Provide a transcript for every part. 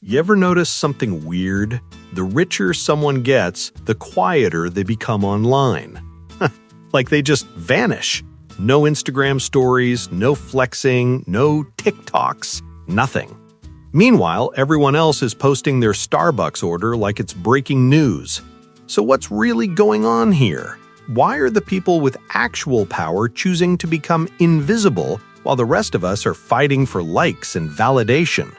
You ever notice something weird? The richer someone gets, the quieter they become online. Like they just vanish. No Instagram stories, no flexing, no TikToks, nothing. Meanwhile, everyone else is posting their Starbucks order like it's breaking news. So what's really going on here? Why are the people with actual power choosing to become invisible while the rest of us are fighting for likes and validation?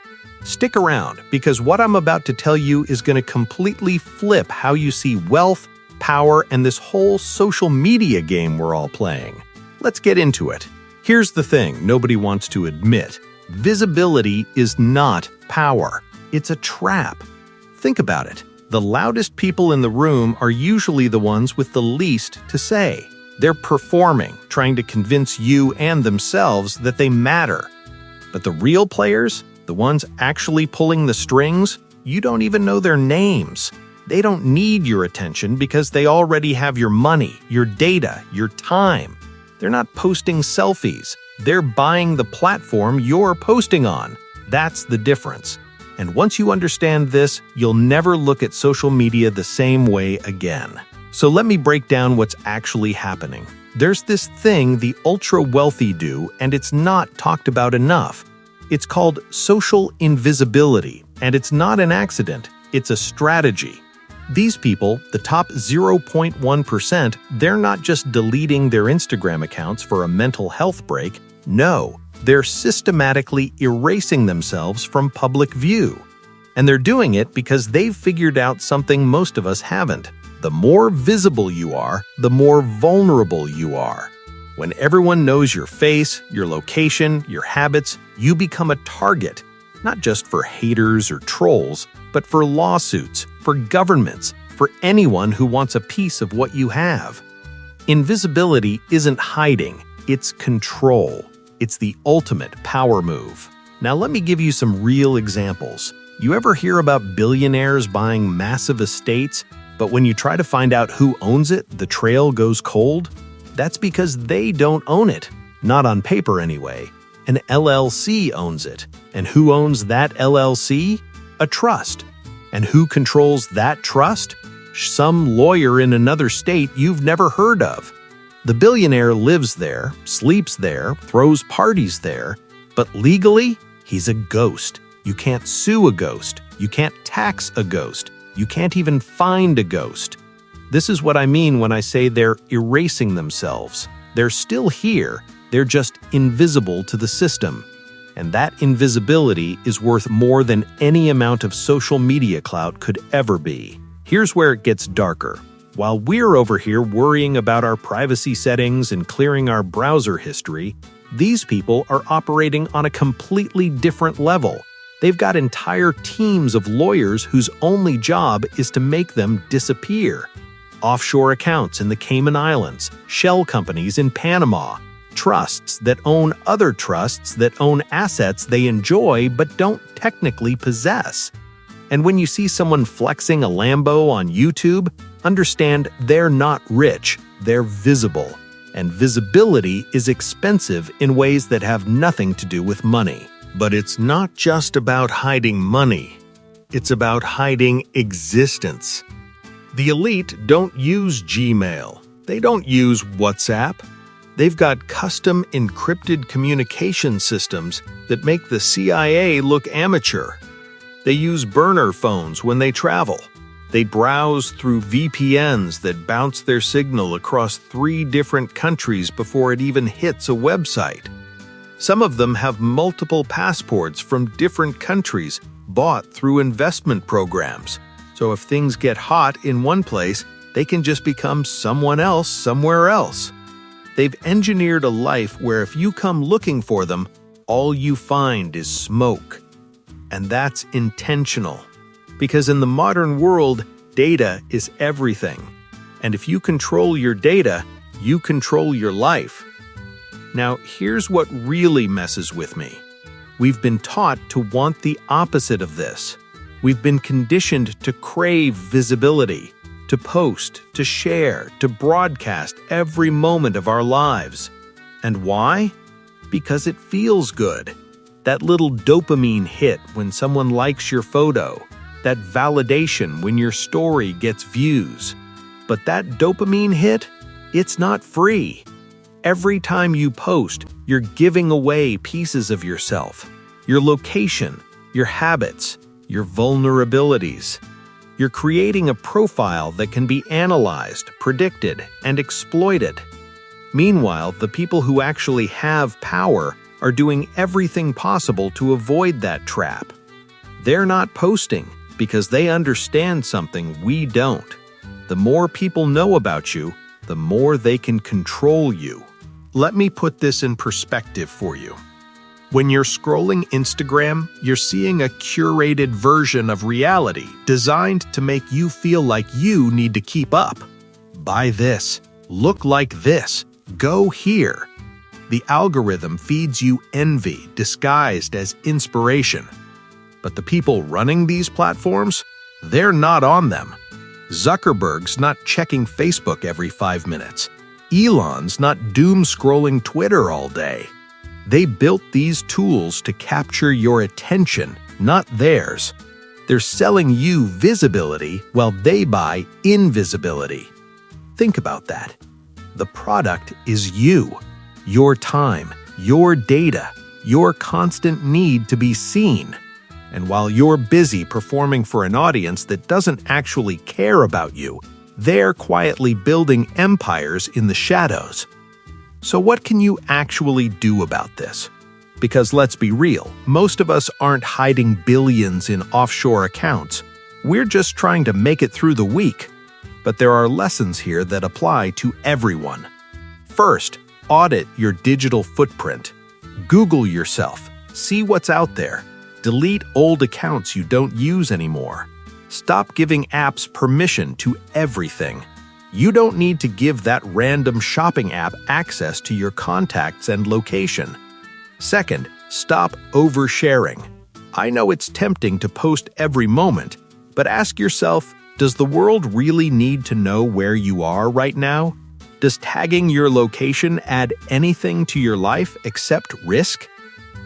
Stick around, because what I'm about to tell you is going to completely flip how you see wealth, power, and this whole social media game we're all playing. Let's get into it. Here's the thing nobody wants to admit. Visibility is not power. It's a trap. Think about it. The loudest people in the room are usually the ones with the least to say. They're performing, trying to convince you and themselves that they matter. But the real players, the ones actually pulling the strings, you don't even know their names. They don't need your attention because they already have your money, your data, your time. They're not posting selfies. They're buying the platform you're posting on. That's the difference. And once you understand this, you'll never look at social media the same way again. So let me break down what's actually happening. There's this thing the ultra-wealthy do, and it's not talked about enough. It's called social invisibility, and it's not an accident. It's a strategy. These people, the top 0.1%, they're not just deleting their Instagram accounts for a mental health break. No, they're systematically erasing themselves from public view. And they're doing it because they've figured out something most of us haven't. The more visible you are, the more vulnerable you are. When everyone knows your face, your location, your habits, you become a target, not just for haters or trolls, but for lawsuits, for governments, for anyone who wants a piece of what you have. Invisibility isn't hiding, it's control. It's the ultimate power move. Now let me give you some real examples. You ever hear about billionaires buying massive estates, but when you try to find out who owns it, the trail goes cold? That's because they don't own it. Not on paper anyway. An LLC owns it. And who owns that LLC? A trust. And who controls that trust? Some lawyer in another state you've never heard of. The billionaire lives there, sleeps there, throws parties there, but legally, he's a ghost. You can't sue a ghost. You can't tax a ghost. You can't even find a ghost. This is what I mean when I say they're erasing themselves. They're still here, they're just invisible to the system. And that invisibility is worth more than any amount of social media clout could ever be. Here's where it gets darker. While we're over here worrying about our privacy settings and clearing our browser history, these people are operating on a completely different level. They've got entire teams of lawyers whose only job is to make them disappear. Offshore accounts in the Cayman Islands, shell companies in Panama, trusts that own other trusts that own assets they enjoy but don't technically possess. And when you see someone flexing a Lambo on YouTube, understand they're not rich, they're visible. And visibility is expensive in ways that have nothing to do with money. But it's not just about hiding money. It's about hiding existence. The elite don't use Gmail. They don't use WhatsApp. They've got custom encrypted communication systems that make the CIA look amateur. They use burner phones when they travel. They browse through VPNs that bounce their signal across 3 different countries before it even hits a website. Some of them have multiple passports from different countries bought through investment programs. So if things get hot in one place, they can just become someone else somewhere else. They've engineered a life where if you come looking for them, all you find is smoke. And that's intentional. Because in the modern world, data is everything. And if you control your data, you control your life. Now, here's what really messes with me. We've been taught to want the opposite of this. We've been conditioned to crave visibility, to post, to share, to broadcast every moment of our lives. And why? Because it feels good. That little dopamine hit when someone likes your photo. That validation when your story gets views. But that dopamine hit, it's not free. Every time you post, you're giving away pieces of yourself. Your location, your habits, your vulnerabilities. You're creating a profile that can be analyzed, predicted, and exploited. Meanwhile, the people who actually have power are doing everything possible to avoid that trap. They're not posting because they understand something we don't. The more people know about you, the more they can control you. Let me put this in perspective for you. When you're scrolling Instagram, you're seeing a curated version of reality designed to make you feel like you need to keep up. Buy this, look like this, go here. The algorithm feeds you envy disguised as inspiration. But the people running these platforms, they're not on them. Zuckerberg's not checking Facebook every 5 minutes. Elon's not doom-scrolling Twitter all day. They built these tools to capture your attention, not theirs. They're selling you visibility while they buy invisibility. Think about that. The product is you, your time, your data, your constant need to be seen. And while you're busy performing for an audience that doesn't actually care about you, they're quietly building empires in the shadows. So what can you actually do about this? Because let's be real, most of us aren't hiding billions in offshore accounts. We're just trying to make it through the week. But there are lessons here that apply to everyone. First, audit your digital footprint. Google yourself. See what's out there. Delete old accounts you don't use anymore. Stop giving apps permission to everything. You don't need to give that random shopping app access to your contacts and location. Second, stop oversharing. I know it's tempting to post every moment, but ask yourself, does the world really need to know where you are right now? Does tagging your location add anything to your life except risk?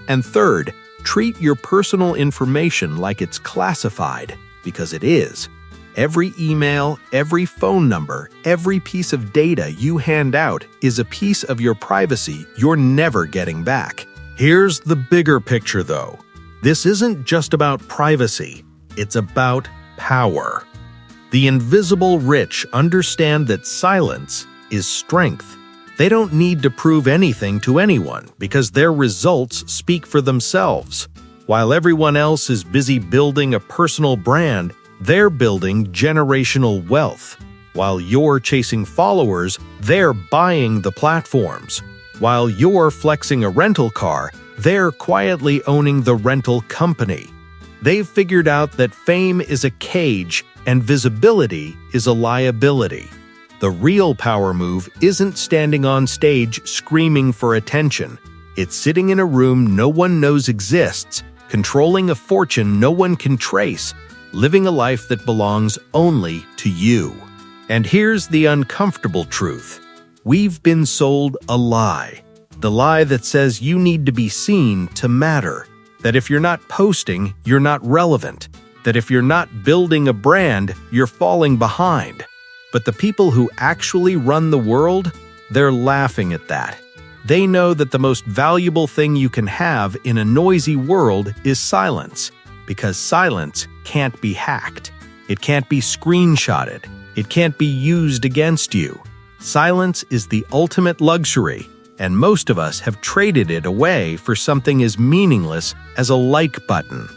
And third, treat your personal information like it's classified, because it is. Every email, every phone number, every piece of data you hand out is a piece of your privacy you're never getting back. Here's the bigger picture, though. This isn't just about privacy. It's about power. The invisible rich understand that silence is strength. They don't need to prove anything to anyone because their results speak for themselves. While everyone else is busy building a personal brand, they're building generational wealth. While you're chasing followers, they're buying the platforms. While you're flexing a rental car, they're quietly owning the rental company. They've figured out that fame is a cage and visibility is a liability. The real power move isn't standing on stage screaming for attention. It's sitting in a room no one knows exists, controlling a fortune no one can trace, living a life that belongs only to you. And here's the uncomfortable truth. We've been sold a lie. The lie that says you need to be seen to matter. That if you're not posting, you're not relevant. That if you're not building a brand, you're falling behind. But the people who actually run the world, they're laughing at that. They know that the most valuable thing you can have in a noisy world is silence, because silence can't be hacked. It can't be screenshotted. It can't be used against you. Silence is the ultimate luxury, and most of us have traded it away for something as meaningless as a like button.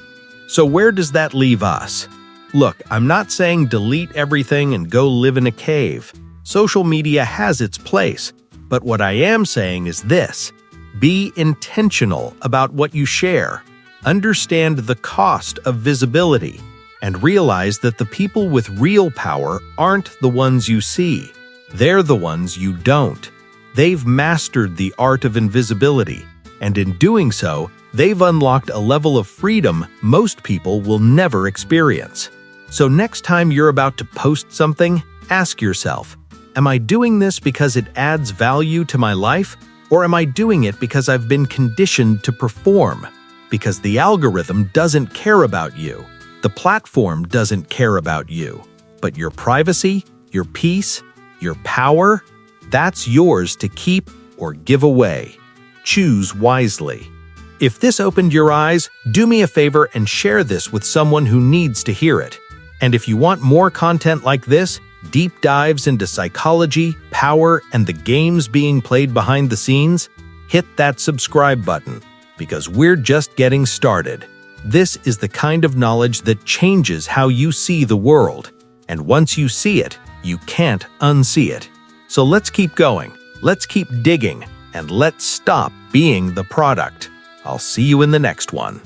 So where does that leave us? Look, I'm not saying delete everything and go live in a cave. Social media has its place, but what I am saying is this: be intentional about what you share. Understand the cost of visibility, and realize that the people with real power aren't the ones you see. They're the ones you don't. They've mastered the art of invisibility, and in doing so, they've unlocked a level of freedom most people will never experience. So next time you're about to post something, ask yourself, am I doing this because it adds value to my life, or am I doing it because I've been conditioned to perform? Because the algorithm doesn't care about you. The platform doesn't care about you. But your privacy, your peace, your power, that's yours to keep or give away. Choose wisely. If this opened your eyes, do me a favor and share this with someone who needs to hear it. And if you want more content like this, deep dives into psychology, power, and the games being played behind the scenes, hit that subscribe button, because we're just getting started. This is the kind of knowledge that changes how you see the world. And once you see it, you can't unsee it. So let's keep going, let's keep digging, and let's stop being the product. I'll see you in the next one.